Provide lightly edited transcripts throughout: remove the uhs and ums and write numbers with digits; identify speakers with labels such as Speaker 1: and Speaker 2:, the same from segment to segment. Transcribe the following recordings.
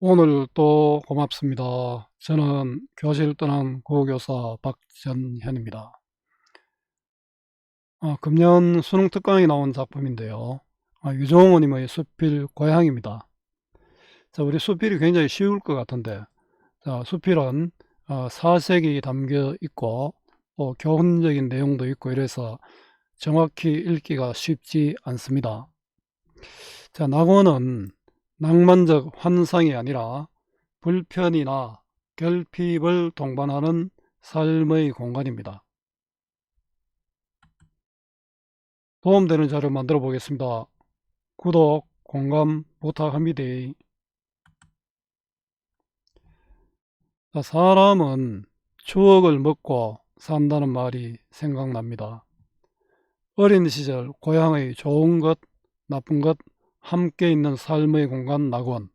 Speaker 1: 오늘 또 고맙습니다. 저는 교실 떠난 국어교사 박전현입니다. 금년 수능 특강이 나온 작품인데요. 유종호님의 수필 고향입니다. 자, 우리 수필이 굉장히 쉬울 것 같은데, 자, 수필은 사색이 담겨 있고 교훈적인 내용도 있고 이래서 정확히 읽기가 쉽지 않습니다. 자, 낙원은 낭만적 환상이 아니라 불편이나 결핍을 동반하는 삶의 공간입니다. 도움되는 자료 만들어 보겠습니다. 구독, 공감 부탁합니다. 사람은 추억을 먹고 산다는 말이 생각납니다. 어린 시절 고향의 좋은 것, 나쁜 것 함께 있는 삶의 공간 낙원.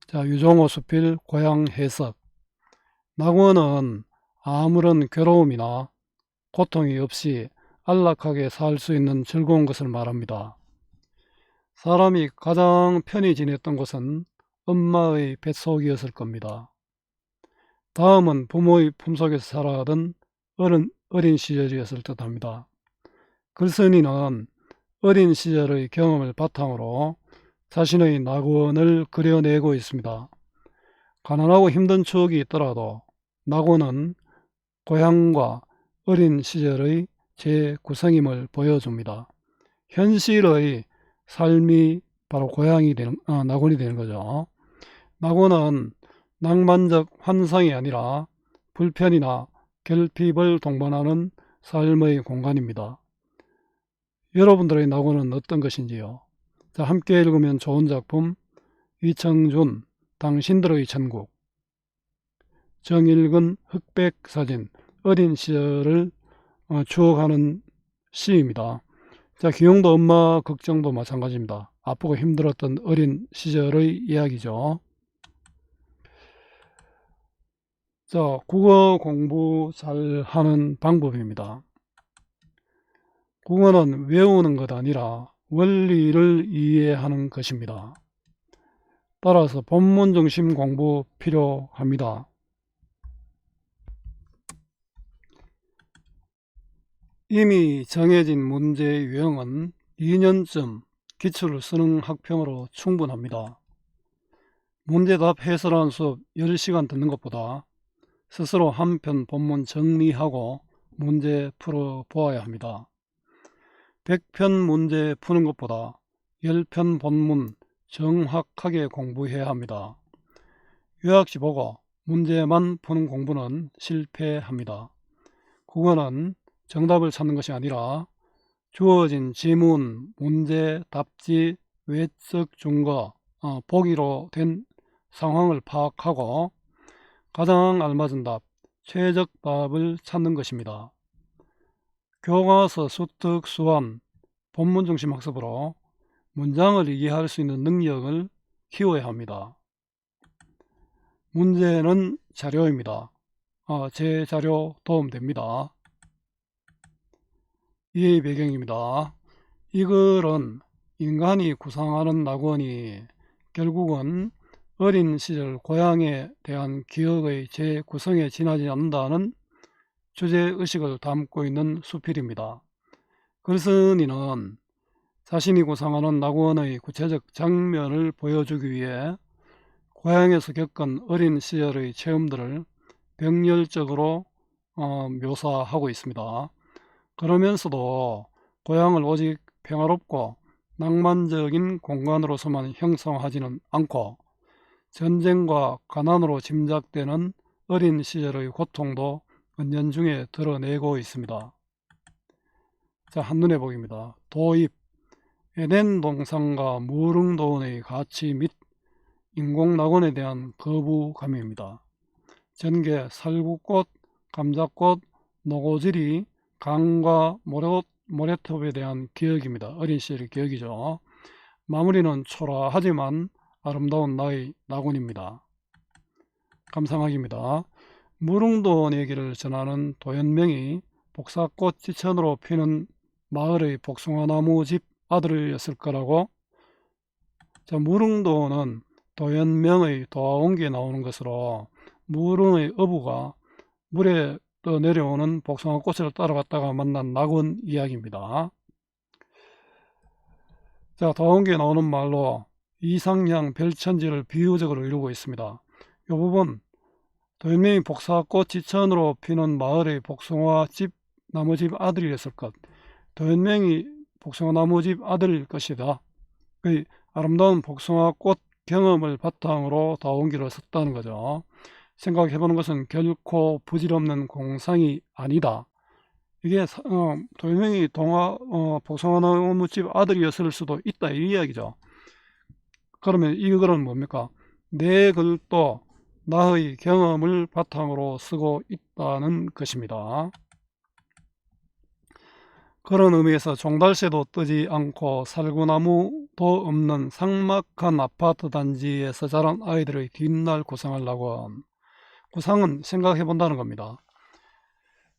Speaker 1: 자, 유종호 수필 고향 해석. 낙원은 아무런 괴로움이나 고통이 없이 안락하게 살 수 있는 즐거운 것을 말합니다. 사람이 가장 편히 지냈던 곳은 엄마의 뱃속이었을 겁니다. 다음은 부모의 품속에서 살아가던 어린 시절이었을 듯합니다. 글쓴이는 어린 시절의 경험을 바탕으로 자신의 낙원을 그려내고 있습니다. 가난하고 힘든 추억이 있더라도 낙원은 고향과 어린 시절의 재구성임을 보여줍니다. 현실의 삶이 바로 낙원이 되는 거죠. 낙원은 낭만적 환상이 아니라 불편이나 결핍을 동반하는 삶의 공간입니다. 여러분들의 낙원은 어떤 것인지요? 자, 함께 읽으면 좋은 작품 이청준 당신들의 천국, 정일근 흑백사진 어린 시절을 추억하는 시입니다. 자, 기용도 엄마 걱정도 마찬가지입니다. 아프고 힘들었던 어린 시절의 이야기죠. 자, 국어 공부 잘 하는 방법입니다. 국어는 외우는 것 아니라 원리를 이해하는 것입니다. 따라서 본문 중심 공부 필요합니다. 이미 정해진 문제의 유형은 2년쯤 기출 수능 학평으로 충분합니다. 문제답 해설하는 수업 10시간 듣는 것보다 스스로 한 편 본문 정리하고 문제 풀어보아야 합니다. 100편 문제 푸는 것보다 10편 본문 정확하게 공부해야 합니다. 요약시 보고 문제만 푸는 공부는 실패합니다. 국어는 정답을 찾는 것이 아니라 주어진 지문, 문제, 답지, 외적 증거, 보기로 된 상황을 파악하고 가장 알맞은 답, 최적답을 찾는 것입니다. 교과서, 수특, 수완, 본문 중심 학습으로 문장을 이해할 수 있는 능력을 키워야 합니다. 문제는 자료입니다. 제 자료 도움됩니다. 이해의 배경입니다. 이 글은 인간이 구상하는 낙원이 결국은 어린 시절 고향에 대한 기억의 재구성에 지나지 않는다는 주제의식을 담고 있는 수필입니다. 글쓴이는 자신이 구상하는 낙원의 구체적 장면을 보여주기 위해 고향에서 겪은 어린 시절의 체험들을 병렬적으로 묘사하고 있습니다. 그러면서도 고향을 오직 평화롭고 낭만적인 공간으로서만 형성하지는 않고 전쟁과 가난으로 짐작되는 어린 시절의 고통도 은연중에 드러내고 있습니다. 자, 한눈에 보기입니다. 도입, 에덴 동산과 무릉도원의 가치 및 인공낙원에 대한 거부감입니다. 전개, 살구꽃, 감자꽃, 노고지리, 강과 모래톱에 대한 기억입니다. 어린 시절의 기억이죠. 마무리는 초라하지만 아름다운 나의 낙원입니다. 감상하기입니다. 무릉도원 얘기를 전하는 도연명이 복사꽃 지천으로 피는 마을의 복숭아나무 집 아들이었을 거라고. 자, 무릉도원은 도연명의 도화옹기에 나오는 것으로 무릉의 어부가 물에 떠내려오는 복숭아꽃을 따라갔다가 만난 낙원 이야기입니다. 자, 도화옹기에 나오는 말로 이상향 별천지를 비유적으로 이루고 있습니다. 이 부분 도연명이 복사꽃 지천으로 피는 마을의 복숭아집 나무집 아들이었을 것, 도연명이 복숭아 나무집 아들일 것이다. 그 아름다운 복숭아꽃 경험을 바탕으로 도화옹기를 썼다는 거죠. 생각해보는 것은 결코 부질없는 공상이 아니다. 이게 도연명이 복숭아 나무집 아들이었을 수도 있다 이 이야기죠. 그러면 이 글은 뭡니까? 내 글도 나의 경험을 바탕으로 쓰고 있다는 것입니다. 그런 의미에서 종달새도 뜨지 않고 살구나무도 없는 삭막한 아파트 단지에서 자란 아이들의 뒷날 구상하려고 구상은 생각해 본다는 겁니다.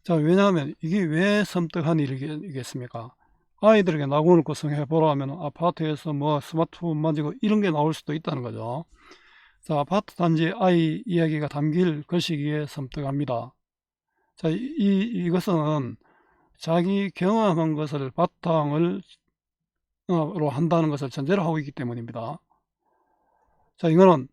Speaker 1: 자, 왜냐하면 이게 왜 섬뜩한 일이겠습니까? 아이들에게 낙원을 구성해 보라 하면 아파트에서 뭐 스마트폰 만지고 이런 게 나올 수도 있다는 거죠. 자, 아파트 단지 아이 이야기가 담길 것이기에 섬뜩합니다. 자, 이것은 자기 경험한 것을 바탕으로 한다는 것을 전제로 하고 있기 때문입니다. 자, 이거는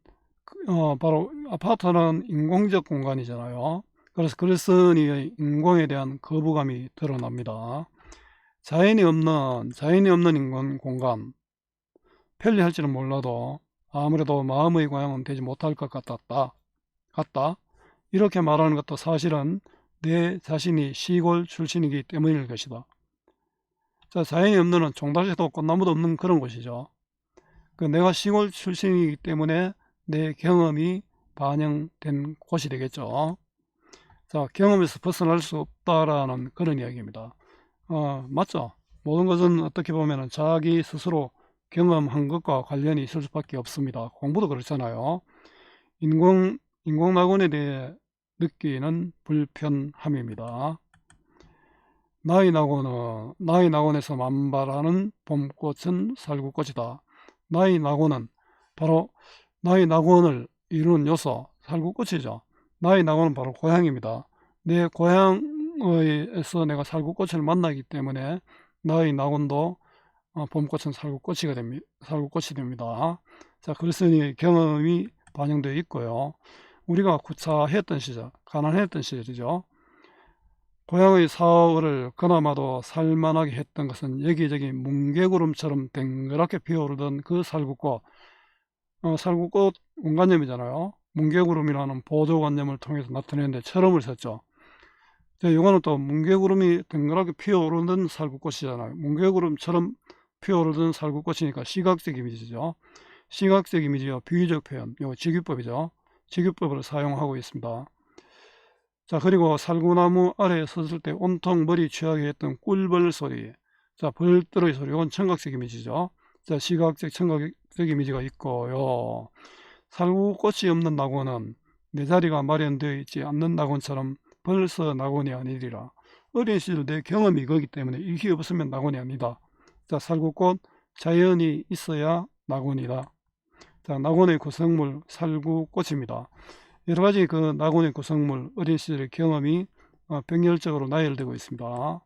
Speaker 1: 바로 아파트는 인공적 공간이잖아요. 그래서 글쓴이의 인공에 대한 거부감이 드러납니다. 자연이 없는 인공 공간, 편리할지는 몰라도 아무래도 마음의 고향은 되지 못할 것 같다. 이렇게 말하는 것도 사실은 내 자신이 시골 출신이기 때문일 것이다. 자, 자연이 없는 종달새도 꽃나무도 없는 그런 곳이죠. 내가 시골 출신이기 때문에 내 경험이 반영된 곳이 되겠죠. 자, 경험에서 벗어날 수 없다라는 그런 이야기입니다. 맞죠? 모든 것은 어떻게 보면 자기 스스로 경험한 것과 관련이 있을 수밖에 없습니다. 공부도 그렇잖아요. 인공낙원에 대해 느끼는 불편함입니다. 나의 낙원에서 만발하는 봄꽃은 살구꽃이다. 나의 낙원은 바로 나의 낙원을 이루는 요소, 살구꽃이죠. 나의 낙원은 바로 고향입니다. 내 고향에서 내가 살구꽃을 만나기 때문에 나의 낙원도 봄꽃은 살구꽃이 됩니다. 자, 글쓴이의 경험이 반영되어 있고요. 우리가 구차했던 시절, 가난했던 시절이죠. 고향의 사월을 그나마도 살만하게 했던 것은 여기저기 뭉게구름처럼 댕그랗게 피어오르던 그 살구꽃, 살구꽃 원관념이잖아요. 뭉게구름이라는 보조관념을 통해서 나타내는데 철음을 썼죠. 이거는 또 뭉게구름이 댕그랗게 피어오르는 살구꽃이잖아요. 뭉게구름처럼 피어오르던 살구꽃이니까 시각적 이미지죠. 시각적 이미지와 비유적 표현, 이거 직유법이죠. 직유법을 사용하고 있습니다. 자, 그리고 살구나무 아래에 섰을 때 온통 머리 취하게 했던 꿀벌 소리, 자, 벌들의 소리, 이건 청각적 이미지죠. 자, 시각적, 청각적 이미지가 있고요. 살구꽃이 없는 낙원은 내 자리가 마련되어 있지 않는 낙원처럼 벌써 낙원이 아니리라. 어린 시절 내 경험이 거기 때문에 이게 없으면 낙원이 아니다. 자, 살구꽃, 자연이 있어야 낙원이다. 자, 낙원의 구성물 살구꽃입니다. 여러가지 그 낙원의 구성물, 어린 시절의 경험이 병렬적으로 나열되고 있습니다.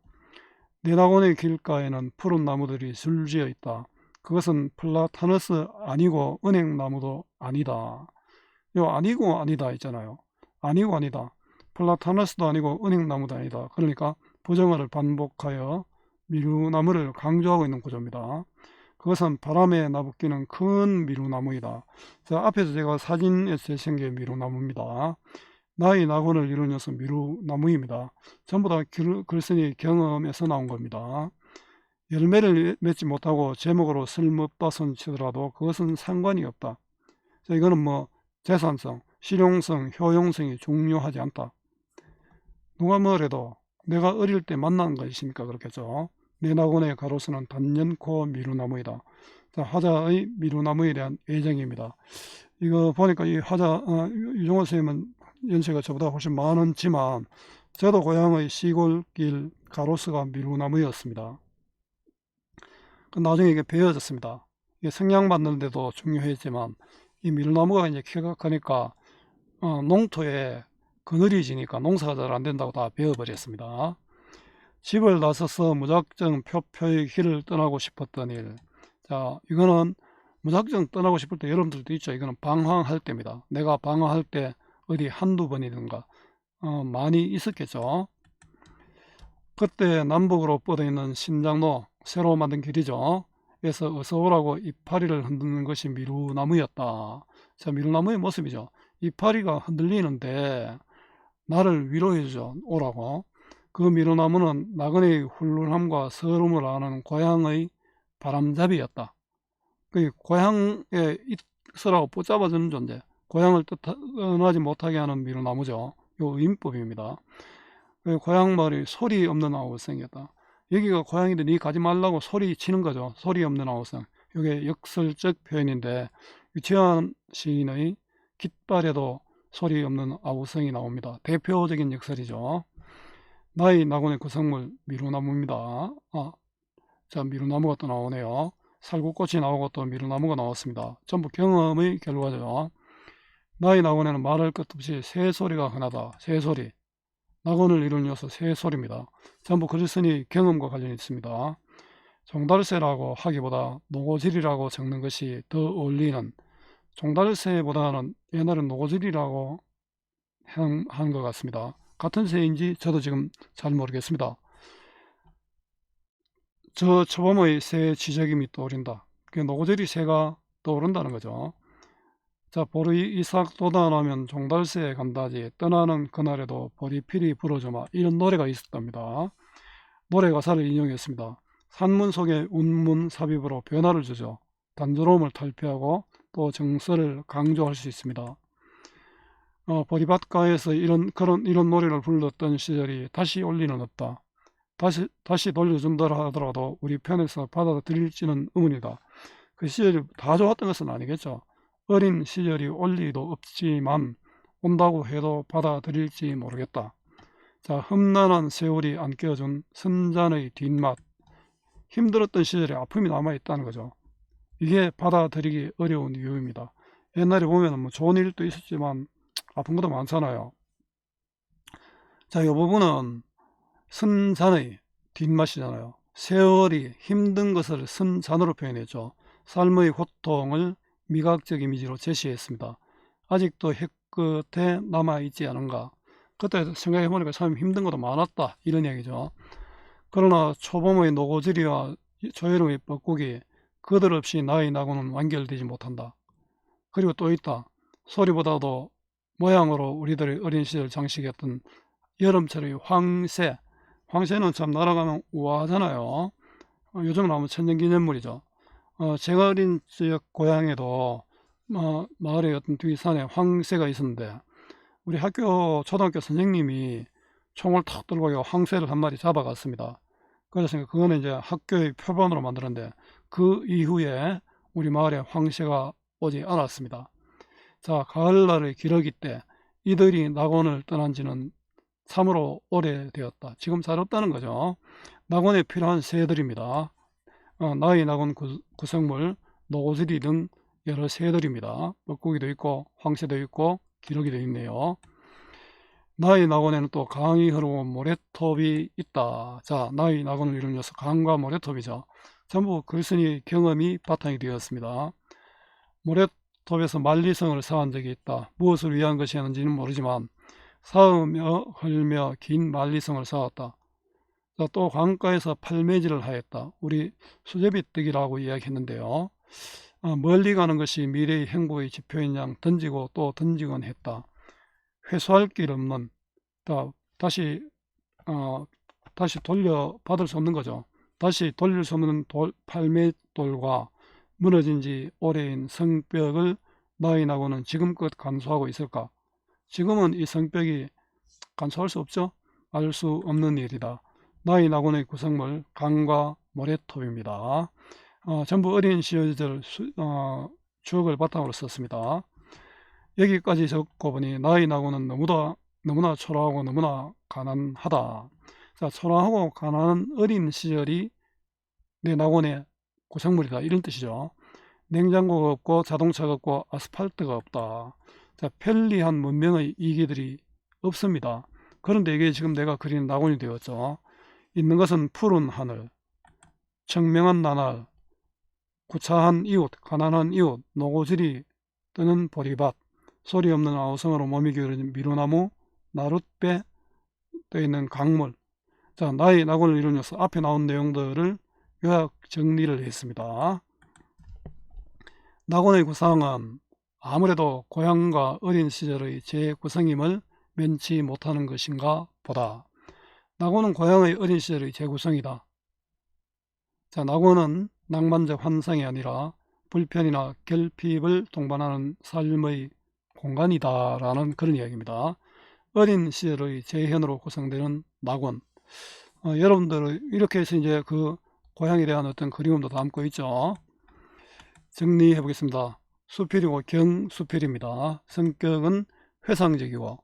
Speaker 1: 내 낙원의 길가에는 푸른 나무들이 줄지어 있다. 그것은 플라타너스 아니고 은행나무도 아니다. 요 아니고 아니다 있잖아요. 아니고 아니다. 플라타너스도 아니고 은행나무도 아니다. 그러니까 부정어를 반복하여 미루나무를 강조하고 있는 구조입니다. 그것은 바람에 나부끼는 큰 미루나무이다. 자, 앞에서 제가 사진에서 제시한 게 미루나무입니다. 나의 낙원을 이루는 녀석 미루나무입니다. 전부 다 글쓴이 경험에서 나온 겁니다. 열매를 맺지 못하고 제목으로 쓸모없다 손치더라도 그것은 상관이 없다. 자, 이거는 뭐 재산성, 실용성, 효용성이 중요하지 않다. 누가 뭐래도 내가 어릴 때 만난 것이니까 그렇겠죠. 내 낙원의 가로수는 단연코 미루나무이다. 자, 화자의 미루나무에 대한 애정입니다. 이거 보니까 이 화자 유종호 선생님은 연세가 저보다 훨씬 많지만 저도 고향의 시골길 가로수가 미루나무였습니다. 나중에 이게 베어졌습니다. 이게 성냥받는 데도 중요했지만 이 밀나무가 이제 키가 크니까 농토에 그늘이 지니까 농사가 잘 안 된다고 다 베어버렸습니다. 집을 나서서 무작정 표표의 길을 떠나고 싶었던 일. 자, 이거는 무작정 떠나고 싶을 때 여러분들도 있죠. 이거는 방황할 때입니다. 내가 방황할 때 어디 한두 번이든가 많이 있었겠죠. 그때 남북으로 뻗어있는 신장로, 새로 만든 길이죠. 에서 어서 오라고 이파리를 흔드는 것이 미루나무였다. 자, 미루나무의 모습이죠. 이파리가 흔들리는데 나를 위로해주죠. 오라고. 그 미루나무는 나그네의 훌륭함과 서름을 아는 고향의 바람잡이였다. 그 고향에 있으라고 붙잡아주는 존재, 고향을 떠나지 못하게 하는 미루나무죠. 요 의인법입니다. 그 고향 말이 소리 없는 아우성이었다. 여기가 고향인데 니 가지 말라고 소리 치는 거죠. 소리 없는 아우성. 이게 역설적 표현인데 유치한 시인의 깃발에도 소리 없는 아우성이 나옵니다. 대표적인 역설이죠. 나의 낙원의 구성물 미루나무입니다. 자, 미루나무가 또 나오네요. 살구꽃이 나오고 또 미루나무가 나왔습니다. 전부 경험의 결과죠. 나의 낙원에는 말할 것 없이 새소리가 흔하다. 새소리. 낙원을 이루는 요소 새소리입니다. 전부 그리스니 경험과 관련이 있습니다. 종달새라고 하기보다 노고질이라고 적는 것이 더 어울리는, 종달새보다는 옛날엔 노고질이라고 한 것 같습니다. 같은 새인지 저도 지금 잘 모르겠습니다. 저 초범의 새 지적임이 떠오른다. 그 노고질이 새가 떠오른다는 거죠. 자, 보리 이삭 돋아나면 종달새에 간다지 떠나는 그날에도 보리필이 불어주마, 이런 노래가 있었답니다. 노래 가사를 인용했습니다. 산문 속에 운문 삽입으로 변화를 주죠. 단조로움을 탈피하고 또 정서를 강조할 수 있습니다. 보리밭가에서 이런 노래를 불렀던 시절이 다시 올 리는 없다. 다시 돌려준다 하더라도 우리 편에서 받아들일지는 의문이다. 그 시절이 다 좋았던 것은 아니겠죠. 어린 시절이 올 리도 없지만 온다고 해도 받아들일지 모르겠다. 자, 험난한 세월이 안겨준 선잔의 뒷맛. 힘들었던 시절에 아픔이 남아있다는 거죠. 이게 받아들이기 어려운 이유입니다. 옛날에 보면 뭐 좋은 일도 있었지만 아픈 것도 많잖아요. 자, 이 부분은 선잔의 뒷맛이잖아요. 세월이 힘든 것을 선잔으로 표현했죠. 삶의 고통을 미각적 이미지로 제시했습니다. 아직도 햇끝에 남아있지 않은가. 그때 생각해보니까 참 힘든 것도 많았다, 이런 얘기죠. 그러나 초범의 노고지리와 조여름의 뻐꾸기, 그들 없이 나의 낙원은 완결되지 못한다. 그리고 또 있다. 소리보다도 모양으로 우리들의 어린 시절 장식했던 여름철의 황새. 황새는 참 날아가면 우아하잖아요. 요즘은 아무 천년기념물이죠. 제가 어린 지역 고향에도 마을의 어떤 뒷산에 황새가 있었는데 우리 초등학교 선생님이 총을 탁 들고 황새를 한 마리 잡아갔습니다. 그래서 그거는 이제 학교의 표본으로 만들었는데 그 이후에 우리 마을에 황새가 오지 않았습니다. 자, 가을날의 기러기 때 이들이 낙원을 떠난 지는 참으로 오래되었다. 지금 잘 없다는 거죠. 낙원에 필요한 새들입니다. 나의 낙원 구성물, 노고지리 등 여러 새들입니다. 뻐꾸기도 있고 황새도 있고 기러기도 있네요. 나의 낙원에는 또 강이 흐르고 모래톱이 있다. 자, 나의 낙원을 이루는 요소 강과 모래톱이죠. 전부 글쓴이 경험이 바탕이 되었습니다. 모래톱에서 만리성을 쌓은 적이 있다. 무엇을 위한 것이었는지는 모르지만 쌓으며 헐며 긴 만리성을 쌓았다. 자, 또 강가에서 팔매질을 하였다. 우리 수제비뜨기라고 이야기했는데요. 멀리 가는 것이 미래의 행복의 지표인 양 던지고 또 던지곤 했다. 회수할 길 없는, 다시 돌려받을 수 없는 거죠. 다시 돌릴 수 없는 팔매돌과 무너진 지 오래인 성벽을 나의 낙원은 지금껏 간수하고 있을까? 지금은 이 성벽이 간수할 수 없죠. 알 수 없는 일이다. 나의 낙원의 구성물 강과 모래톱입니다. 전부 어린 시절 추억을 바탕으로 썼습니다. 여기까지 적고 보니 나의 낙원은 너무나 초라하고 너무나 가난하다. 자, 초라하고 가난한 어린 시절이 내 낙원의 구성물이다, 이런 뜻이죠. 냉장고가 없고 자동차가 없고 아스팔트가 없다. 자, 편리한 문명의 이기들이 없습니다. 그런데 이게 지금 내가 그린 낙원이 되었죠. 있는 것은 푸른 하늘, 청명한 나날, 구차한 이웃, 가난한 이웃, 노고질이 뜨는 보리밭, 소리 없는 아우성으로 몸이 기울어진 미루나무, 나룻배 떠있는 강물. 자, 나의 낙원을 이루면서 앞에 나온 내용들을 요약 정리를 했습니다. 낙원의 구상은 아무래도 고향과 어린 시절의 재구성임을 면치 못하는 것인가 보다. 낙원은 고향의 어린 시절의 재구성이다. 자, 낙원은 낭만적 환상이 아니라 불편이나 결핍을 동반하는 삶의 공간이다 라는 그런 이야기입니다. 어린 시절의 재현으로 구성되는 낙원. 여러분들 이렇게 해서 이제 그 고향에 대한 어떤 그리움도 담고 있죠. 정리해 보겠습니다. 수필이고 경수필입니다. 성격은 회상적이고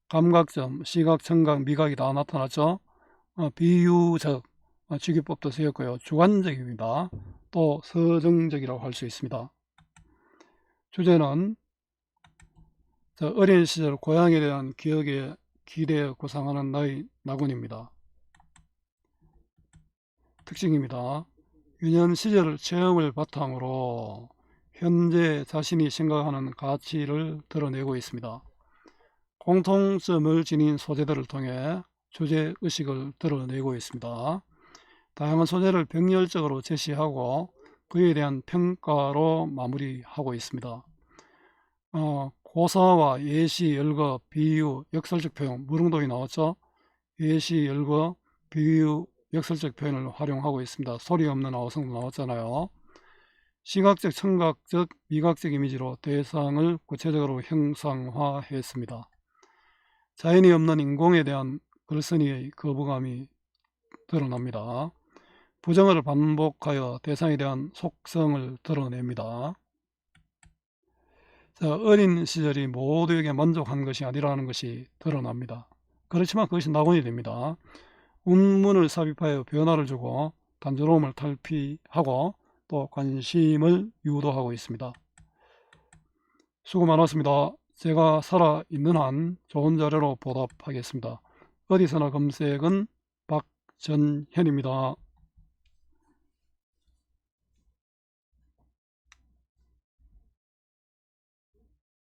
Speaker 1: 감각점, 시각, 청각, 미각이 다 나타났죠. 비유적, 직유법도 쓰였고요. 주관적입니다. 또 서정적이라고 할 수 있습니다. 주제는 어린 시절 고향에 대한 기억에 기대에 구상하는 나의 낙원입니다. 특징입니다. 유년 시절 체험을 바탕으로 현재 자신이 생각하는 가치를 드러내고 있습니다. 공통점을 지닌 소재들을 통해 주제의식을 드러내고 있습니다. 다양한 소재를 병렬적으로 제시하고 그에 대한 평가로 마무리하고 있습니다. 고사와 예시, 열거, 비유, 역설적 표현, 무릉도이 나왔죠. 예시, 열거, 비유, 역설적 표현을 활용하고 있습니다. 소리 없는 아우성도 나왔잖아요. 시각적, 청각적, 미각적 이미지로 대상을 구체적으로 형상화했습니다. 자연이 없는 인공에 대한 글쓴이의 거부감이 드러납니다. 부정어를 반복하여 대상에 대한 속성을 드러냅니다. 자, 어린 시절이 모두에게 만족한 것이 아니라는 것이 드러납니다. 그렇지만 그것이 낙원이 됩니다. 운문을 삽입하여 변화를 주고 단조로움을 탈피하고 또 관심을 유도하고 있습니다. 수고 많았습니다. 제가 살아있는 한 좋은 자료로 보답하겠습니다. 어디서나 검색은 박전현입니다.